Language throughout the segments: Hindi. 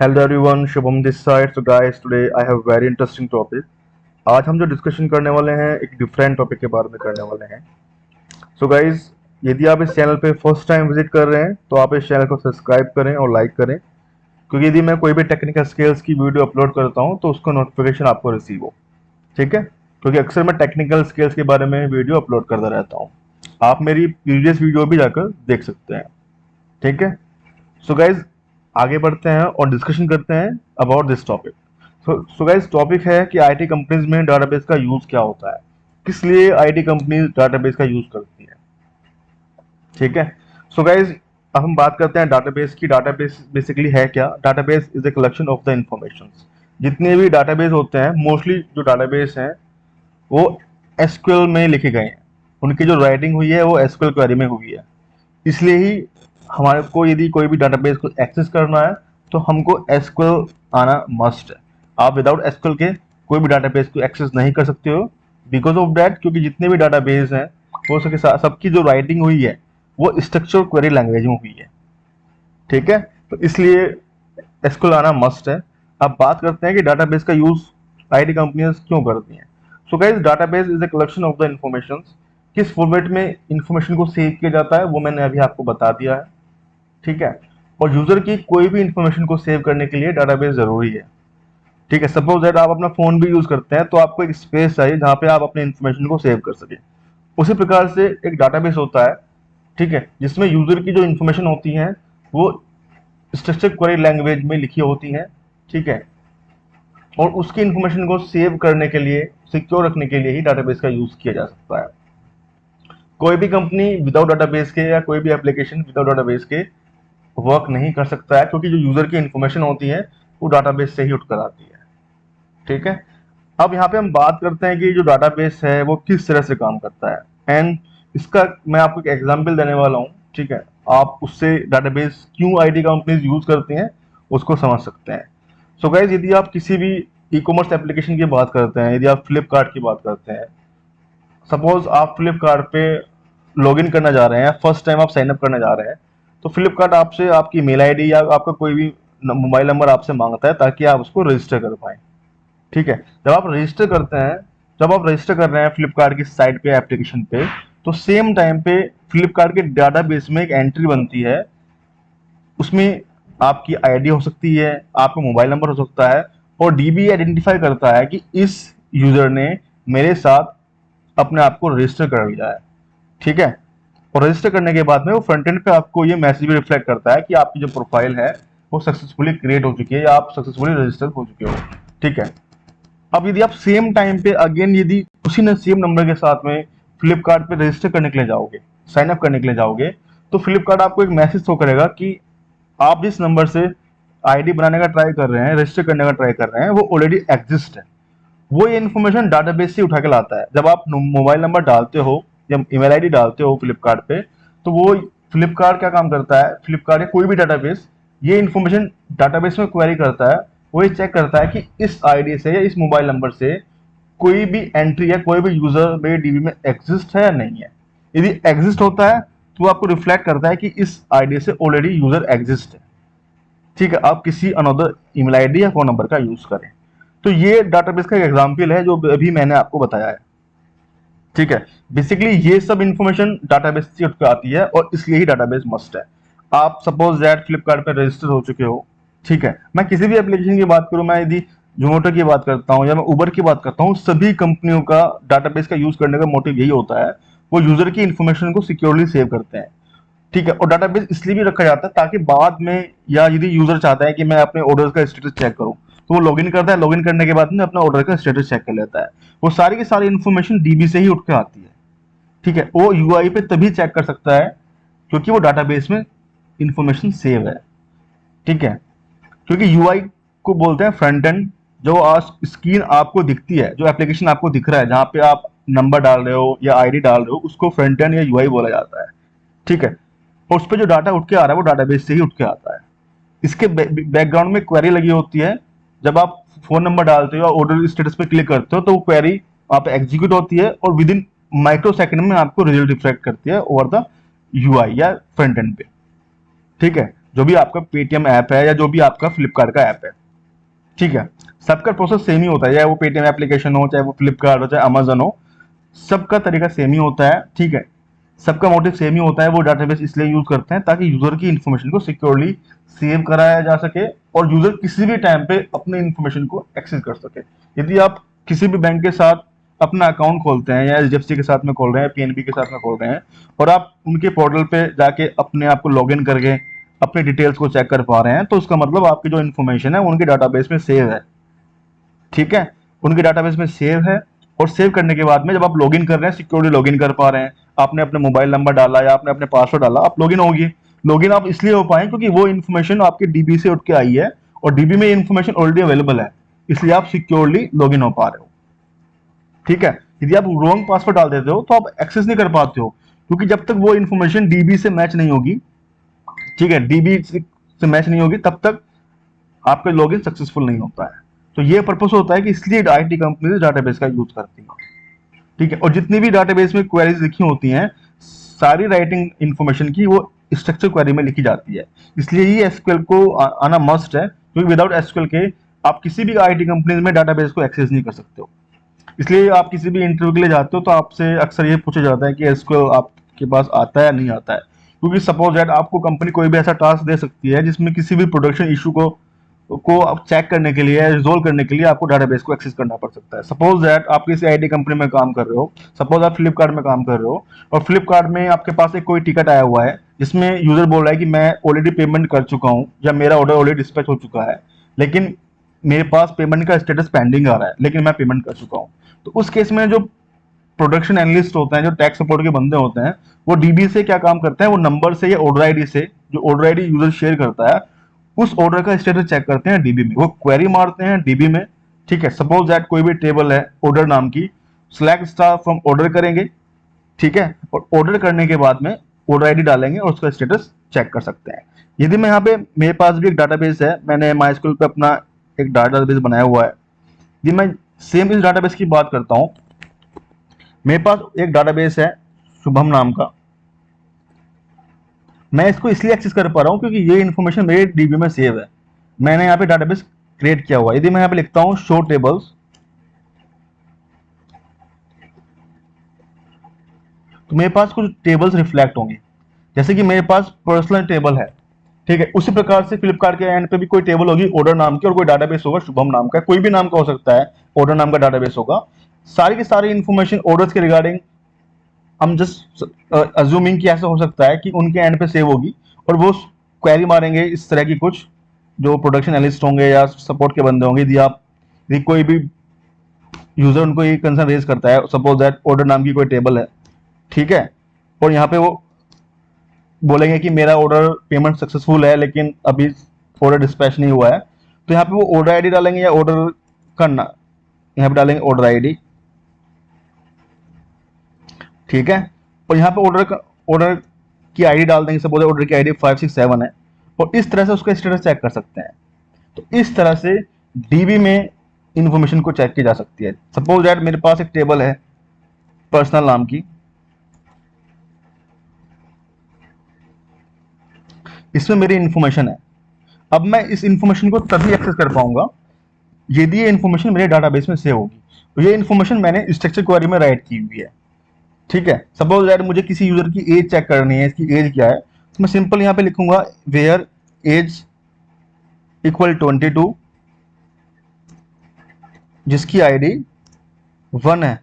Hello everyone, Shubham this side. So guys, today I have very interesting topic. आज हम जो डिस्कशन करने वाले हैं एक डिफरेंट टॉपिक के बारे में करने वाले हैं। सो गाइस, यदि आप इस चैनल पे फर्स्ट टाइम विजिट कर रहे हैं तो आप इस चैनल को सब्सक्राइब करें और लाइक करें, क्योंकि यदि मैं कोई भी टेक्निकल स्किल्स की वीडियो अपलोड करता हूं तो उसका नोटिफिकेशन आपको रिसीव हो। ठीक है, क्योंकि अक्सर मैं टेक्निकल स्किल्स के बारे में वीडियो अपलोड करता रहता हूँ। आप मेरी प्रीवियस वीडियो भी जाकर देख सकते हैं। ठीक है, सो गाइज आगे बढ़ते हैं और डिस्कशन करते हैं about this topic. So guys, topic है कि आईटी कंपनीज में डाटाबेस का यूज क्या होता है, किस लिए आईटी कंपनीज डाटाबेस का यूज करती है। ठीक है, सो गाइज अब हम बात करते हैं डाटाबेस की। डाटाबेस बेसिकली है क्या? Database is a collection of the information. जितने भी डाटाबेस होते हैं, मोस्टली जो डाटाबेस हैं वो एसक्यूएल में लिखे गए हैं। उनकी जो राइटिंग हुई है वो एसक्यूएल क्वेरी में हुई है। इसलिए ही हमारे को यदि कोई भी डाटाबेस को एक्सेस करना है तो हमको एसक्यूएल आना मस्ट है। आप विदाउट एसक्यूएल के कोई भी डाटाबेस को एक्सेस नहीं कर सकते हो। बिकॉज ऑफ दैट, क्योंकि जितने भी डाटाबेस हैं वो सबकी जो राइटिंग हुई है वो स्ट्रक्चर क्वेरी लैंग्वेज में हुई है। ठीक है, तो इसलिए एसक्यूएल आना मस्ट है। अब बात करते हैं कि डाटाबेस का यूज आईटी कंपनियां क्यों करती हैं। So guys, database is a collection of the information. किस फॉर्मेट में इंफॉर्मेशन को सेव किया जाता है वो मैंने अभी आपको बता दिया है। ठीक है, और यूजर की कोई भी इंफॉर्मेशन को सेव करने के लिए डाटाबेस जरूरी है। ठीक है, सपोज दैट आप अपना फोन भी यूज करते हैं तो आपको एक स्पेस चाहिए जहां पे आप अपने इंफॉर्मेशन को सेव कर सके। उसी प्रकार से एक डाटाबेस होता है, ठीक है, जिसमें यूजर की जो इंफॉर्मेशन होती है वो स्ट्रक्चर क्वेरी लैंग्वेज में लिखी होती है। ठीक है, और उसकी इंफॉर्मेशन को सेव करने के लिए, सिक्योर रखने के लिए ही डाटाबेस का यूज किया जा सकता है। कोई भी कंपनी विदाउट डाटाबेस के या कोई भी एप्लीकेशन विदाउट डाटाबेस के वर्क नहीं कर सकता है, क्योंकि जो यूजर की इंफॉर्मेशन होती है वो डाटाबेस से ही उठकर आती है। ठीक है, अब यहाँ पे हम बात करते हैं कि जो डाटाबेस है वो किस तरह से काम करता है, एंड इसका मैं आपको एक एग्जांपल देने वाला हूँ। ठीक है, आप उससे डाटाबेस क्यों आईटी कंपनीज यूज करती हैं उसको समझ सकते हैं। सो गाइज, यदि आप किसी भी ई कॉमर्स एप्लीकेशन की बात करते हैं, यदि आप फ्लिपकार्ट की बात करते हैं, सपोज आप फ्लिपकार्ट पे लॉगिन करना जा रहे हैं, फर्स्ट टाइम आप साइन अप करने जा रहे हैं, तो फ्लिपकार्ट आपसे आपकी मेल आईडी या आपका कोई भी मोबाइल नंबर आपसे मांगता है ताकि आप उसको रजिस्टर कर पाए। ठीक है, जब आप रजिस्टर करते हैं, जब आप रजिस्टर कर रहे हैं फ्लिपकार्ट की साइट पे, एप्लीकेशन पे, तो सेम टाइम पे फ्लिपकार्ट के डाटाबेस में एक एंट्री बनती है। उसमें आपकी आईडी हो सकती है, आपका मोबाइल नंबर हो सकता है, और डीबी आइडेंटिफाई करता है कि इस यूजर ने मेरे साथ अपने आप को रजिस्टर कर लिया है। ठीक है, और रजिस्टर करने के बाद में वो फ्रंट एंड पे आपको ये मैसेज भी रिफ्लेक्ट करता है कि आपकी जो प्रोफाइल है वो सक्सेसफुली क्रिएट हो चुकी है या आप सक्सेसफुली रजिस्टर हो चुके हो। ठीक है, अब यदि आप सेम टाइम पे अगेन यदि उसी ने सेम नंबर के साथ में फ्लिपकार्ट पे रजिस्टर करने के लिए जाओगे, साइन अप करने के लिए जाओगे, तो फ्लिपकार्ट आपको एक मैसेज शो करेगा कि आप जिस नंबर से आईडी बनाने का ट्राई कर रहे हैं, रजिस्टर करने का ट्राई कर रहे हैं, वो ऑलरेडी एग्जिस्ट है। वो ये इन्फॉर्मेशन डाटाबेस से उठा के लाता है। जब आप मोबाइल नंबर डालते हो या ईमेल आईडी डालते हो फ्लिपकार्ट पे, तो वो फ्लिपकार्ट क्या काम करता है, फ्लिपकार्ट या कोई भी डाटाबेस ये इन्फॉर्मेशन डाटाबेस में क्वेरी करता है। वो ये चेक करता है कि इस आईडी से या इस मोबाइल नंबर से कोई भी एंट्री या कोई भी यूजर मेरे डीबी में एग्जिस्ट है या नहीं है। यदि एग्जिस्ट होता है तो वो आपको रिफ्लेक्ट करता है कि इस आईडी से ऑलरेडी यूजर एग्जिस्ट है। ठीक है, आप किसी अनदर ईमेल आईडी या फोन नंबर का यूज करें। तो ये डाटाबेस का एक एग्जांपल है जो अभी मैंने आपको बताया है। ठीक है, बेसिकली ये सब इंफॉर्मेशन डाटाबेस से उठ के आती है और इसलिए ही डाटाबेस मस्ट है। आप सपोज दैट फ्लिपकार्ट पे रजिस्टर हो चुके हो। ठीक है, मैं किसी भी एप्लीकेशन की बात करूं, मैं यदि जोमेटो की बात करता हूं या मैं उबर की बात करता हूं, सभी कंपनियों का डाटाबेस का यूज करने का मोटिव यही होता है, वो यूजर की इंफॉर्मेशन को सिक्योरली सेव करते हैं। ठीक है, और डाटाबेस इसलिए भी रखा जाता है ताकि बाद में, या यदि यूजर चाहता है कि मैं अपने ऑर्डर का स्टेटस चेक करूं, तो वो लॉगिन करता है, लॉगिन करने के बाद में अपना ऑर्डर का स्टेटस चेक कर लेता है। वो सारी की सारी इन्फॉर्मेशन डीबी से ही उठ के आती है। ठीक है, वो यूआई पे तभी चेक कर सकता है क्योंकि वो डाटाबेस में इंफॉर्मेशन सेव है। ठीक है, क्योंकि यूआई को बोलते हैं फ्रंट एंड। जो आज स्क्रीन आपको दिखती है, जो एप्लीकेशन आपको दिख रहा है, जहां पे आप नंबर डाल रहे हो या आईडी डाल रहे हो, उसको फ्रंट एंड या यूआई बोला जाता है। ठीक है, और उस पर जो डाटा उठ के आ रहा है वो डाटाबेस से ही उठ के आता है। इसके बैकग्राउंड में क्वेरी लगी होती है। जब आप फोन नंबर डालते हो या ऑर्डर स्टेटस पे क्लिक करते हो तो वो क्वेरी वहां पे एग्जीक्यूट होती है और विद इन माइक्रो सेकंड में आपको रिजल्ट रिफ्लेक्ट करती है ओवर द यूआई या फ्रंट एंड पे। ठीक है, जो भी आपका पेटीएम ऐप है या जो भी आपका फ्लिपकार्ट का ऐप है, ठीक है, सबका प्रोसेस सेम ही होता है, चाहे वो पेटीएम एप्लीकेशन हो, चाहे वो फ्लिपकार्ट हो, चाहे अमेजन हो, सबका तरीका सेम ही होता है, ठीक है। सबका मोटिव सेम ही होता है, वो डाटाबेस इसलिए यूज करते हैं ताकि यूजर की इन्फॉर्मेशन को सिक्योरली सेव कराया जा सके और यूजर किसी भी टाइम पे अपने इन्फॉर्मेशन को एक्सेस कर सके। यदि आप किसी भी बैंक के साथ अपना अकाउंट खोलते हैं या एचडीएफसी के साथ में खोल रहे हैं, पीएनबी के साथ में खोल रहे हैं, और आप उनके पोर्टल पे जाके अपने आप को लॉग इन करके अपने डिटेल्स को चेक कर पा रहे हैं, तो उसका मतलब आपकी जो इन्फॉर्मेशन है उनके डाटाबेस में सेव है, ठीक है, उनके डाटाबेस में सेव है। और सेव करने के बाद में जब आप लॉगिन कर रहे हैं, सिक्योरली लॉगिन कर पा रहे हैं, आपने अपने मोबाइल नंबर डाला या आपने अपने पासवर्ड डाला, आप लॉगिन होगी। लॉगिन आप इसलिए हो पाए क्योंकि वो इन्फॉर्मेशन आपके डीबी से उठ के आई है और डीबी में इन्फॉर्मेशन ऑलरेडी अवेलेबल है, इसलिए आप सिक्योरली लॉगिन हो पा रहे हो, ठीक है। यदि आप रॉन्ग पासवर्ड डाल देते हो तो आप एक्सेस नहीं कर पाते हो, क्योंकि जब तक वो इन्फॉर्मेशन डीबी से मैच नहीं होगी, ठीक है, डीबी से मैच नहीं होगी, तब तक आपका लॉगिन सक्सेसफुल नहीं होता है। तो ये पर्पस होता है कि इसलिए आईटी कंपनी डाटाबेस का यूज करती है, ठीक है। और जितनी भी डाटाबेस में क्वेरीज लिखी होती हैं, सारी राइटिंग इन्फॉर्मेशन की वो स्ट्रक्चर क्वेरी में लिखी जाती है, इसलिए ही एसक्यूएल को आना मस्ट है, क्योंकि विदाउट एसक्यूएल के आप किसी भी आईटी कंपनी में डाटाबेस को एक्सेस नहीं कर सकते हो। इसलिए आप किसी भी इंटरव्यू के लिए जाते हो तो आपसे अक्सर ये पूछा जाता है कि एसक्यूएल आपके पास आता है या नहीं आता है, क्योंकि सपोज दैट आपको कंपनी कोई भी ऐसा टास्क दे सकती है जिसमें किसी भी प्रोडक्शन इशू को आप चेक करने के लिए, रिजोल्व करने के लिए आपको डाटाबेस को एक्सेस करना पड़ सकता है। सपोज दैट आप किसी आईटी कंपनी में काम कर रहे हो, सपोज आप फ्लिपकार्ट में काम कर रहे हो, और फ्लिपकार्ट में आपके पास एक कोई टिकट आया हुआ है जिसमें यूजर बोल रहा है कि मैं ऑलरेडी पेमेंट कर चुका हूँ या मेरा ऑर्डर ऑलरेडी डिस्पैच हो चुका है, लेकिन मेरे पास पेमेंट का स्टेटस पेंडिंग आ रहा है, लेकिन मैं पेमेंट कर चुका हूँ। तो उस केस में जो प्रोडक्शन एनालिस्ट होते हैं, जो टैक्स सपोर्ट के बंदे होते हैं, वो डीबी से क्या काम करते हैं, वो नंबर से या ऑर्डर आईडी से, जो ऑर्डर आईडी यूजर शेयर करता है, उस ऑर्डर का स्टेटस चेक करते हैं डीबी में, वो क्वेरी मारते हैं डीबी में, ठीक है। सपोज दैट कोई भी टेबल है ऑर्डर नाम की, सिलेक्ट स्टार फ्रॉम ऑर्डर करेंगे, ठीक है, और ऑर्डर करने के बाद में ऑर्डर आईडी डालेंगे और उसका स्टेटस चेक कर सकते हैं। यदि मैं यहाँ पे, मेरे पास भी एक डाटाबेस है, मैंने माई पे अपना एक डाटाबेस बनाया हुआ है, यदि मैं सेम इस डाटाबेस की बात करता हूँ, मेरे पास एक डाटाबेस है शुभम नाम का, मैं इसको इसलिए एक्सेस कर पा रहा हूँ क्योंकि ये इन्फॉर्मेशन मेरे डीबी में सेव है, मैंने यहाँ पे डाटाबेस क्रिएट किया हुआ है। यदि मैं यहाँ पे लिखता हूँ शो टेबल्स, तो मेरे पास कुछ टेबल्स रिफ्लेक्ट होंगे, जैसे कि मेरे पास पर्सनल टेबल है, ठीक है। उसी प्रकार से फ्लिपकार्ट के एंड पे भी कोई टेबल होगी ऑर्डर नाम की, और कोई डाटाबेस होगा शुभम नाम का, कोई भी नाम का हो सकता है, ऑर्डर नाम का डाटाबेस होगा। सारी की सारी इन्फॉर्मेशन ऑर्डर्स के रिगार्डिंग हम जस्ट अज्यूमिंग कि ऐसा हो सकता है कि उनके एंड पे सेव होगी, और वो क्वेरी मारेंगे इस तरह की कुछ, जो प्रोडक्शन एनालिस्ट होंगे या सपोर्ट के बंदे होंगे, यदि कोई भी यूजर उनको ये कंसर्न रेज करता है, सपोज दैट ऑर्डर नाम की कोई टेबल है, ठीक है, और यहाँ पे वो बोलेंगे कि मेरा ऑर्डर पेमेंट सक्सेसफुल है लेकिन अभी ऑर्डर डिस्पैच नहीं हुआ है, तो यहाँ पे वो ऑर्डर आईडी डालेंगे या ऑर्डर करना, यहाँ पे डालेंगे ऑर्डर आईडी, ठीक है, और यहाँ पे ऑर्डर की आईडी डाल देंगे, सपोज ऑर्डर की आईडी 567 है, और इस तरह से उसका स्टेटस चेक कर सकते हैं। तो इस तरह से डीबी में इंफॉर्मेशन को चेक की जा सकती है। सपोज दैट मेरे पास एक टेबल है पर्सनल नाम की, इसमें मेरी इंफॉर्मेशन है, अब मैं इस इंफॉर्मेशन को तभी एक्सेस कर पाऊंगा यदि ये इंफॉर्मेशन मेरे डाटाबेस में सेव होगी। तो ये इंफॉर्मेशन मैंने स्ट्रक्चर क्वेरी में राइट की हुई है, ठीक है। सपोज दैट मुझे किसी यूजर की एज चेक करनी है, इसकी एज क्या है, तो मैं सिंपल यहाँ पे लिखूंगा वेयर एज इक्वल 22, जिसकी आईडी 1 है,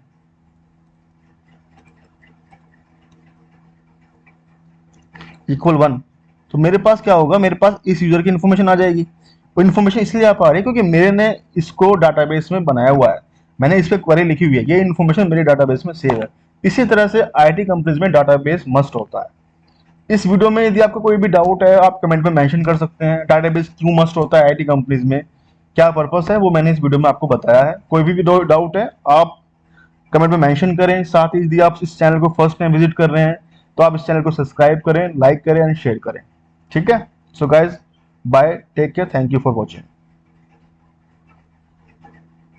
इक्वल 1। तो मेरे पास क्या होगा, मेरे पास इस यूजर की इन्फॉर्मेशन आ जाएगी। वो इन्फॉर्मेशन इसलिए आ पा रही है क्योंकि मेरे ने इसको डाटाबेस में बनाया हुआ है, मैंने इस पर क्वेरी लिखी हुई है, ये इन्फॉर्मेशन मेरे डाटाबेस में सेव है। इसी तरह से आईटी कंपनीज में डाटाबेस मस्ट होता है। इस वीडियो में यदि आपको कोई भी डाउट है, आप कमेंट में मेंशन कर सकते हैं। डाटाबेस क्यों मस्ट होता है आईटी कंपनीज में, क्या पर्पस है, वो मैंने इस वीडियो में आपको बताया है। कोई भी डाउट है आप कमेंट में मेंशन करें। साथ ही यदि आप इस चैनल को फर्स्ट टाइम विजिट कर रहे हैं तो आप इस चैनल को सब्सक्राइब करें, लाइक करें एंड शेयर करें, ठीक है। So guys, bye, take care, thank you for watching.